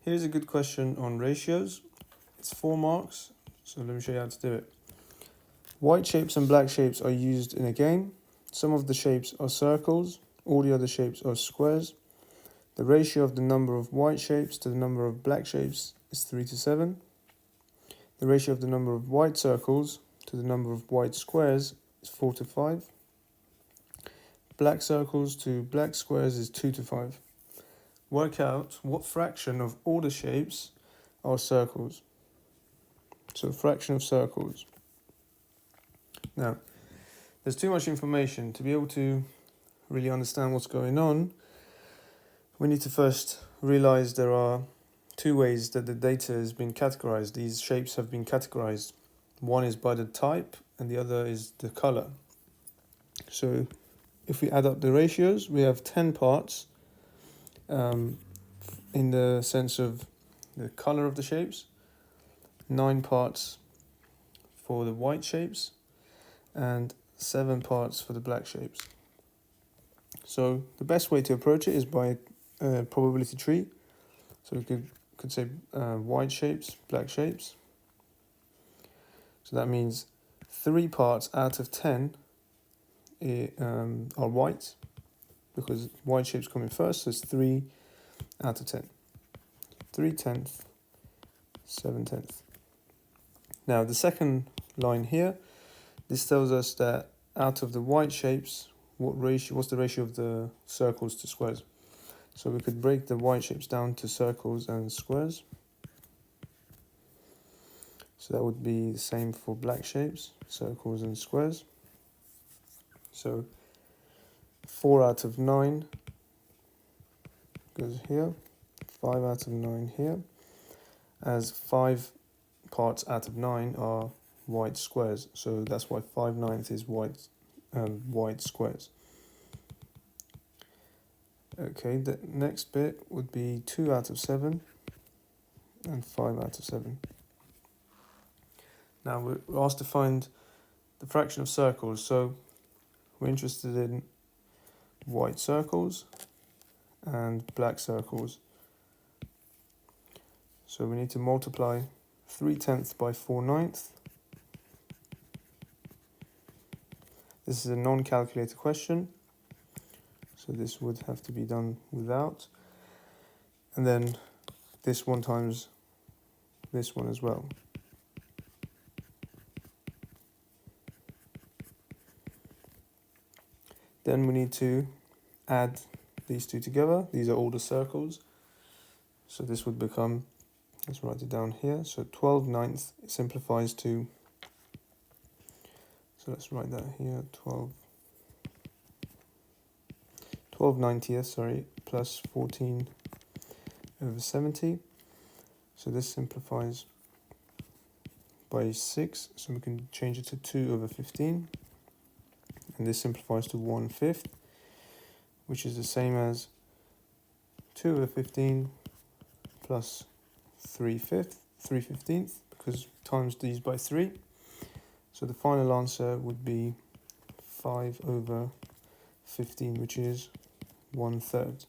Here's a good question on ratios. It's 4 marks, so let me show you how to do it. White shapes and black shapes are used in a game. Some of the shapes are circles, all the other shapes are squares. The ratio of the number of white shapes to the number of black shapes is 3:7. The ratio of the number of white circles to the number of white squares is 4:5. Black circles to black squares is 2:5. Work out what fraction of all the shapes are circles. So fraction of circles. Now, there's too much information to be able to really understand what's going on. We need to first realize there are two ways that the data has been categorized. These shapes have been categorized. One is by the type and the other is the color. So if we add up the ratios, we have 10 parts in the sense of the color of the shapes, 9 parts for the white shapes, and 7 parts for the black shapes. So the best way to approach it is by a probability tree. So we could say white shapes, black shapes. So that means 3 parts out of 10 are white, because white shapes come in first, so it's 3 out of 10. 3/10, 7/10. Now the second line here, this tells us that out of the white shapes, what's the ratio of the circles to squares? So we could break the white shapes down to circles and squares. So that would be the same for black shapes, circles and squares. So 4 out of 9 goes here, 5 out of 9 here, as 5 parts out of 9 are white squares. So that's why 5/9 is white squares. Okay, the next bit would be 2 out of 7 and 5 out of 7. Now we're asked to find the fraction of circles, so we're interested in white circles and black circles. So we need to multiply 3/10 by 4/9. This is a non-calculator question, so this would have to be done without. And then this one times this one as well. Then we need to add these two together. These are all the circles. So this would become, let's write it down here. So 12/9 simplifies to, so let's write that here, 12/90, plus 14/70. So this simplifies by 6, so we can change it to 2/15. And this simplifies to 1/5, which is the same as 2/15 plus 3/15, because times these by 3. So the final answer would be 5/15, which is 1/3.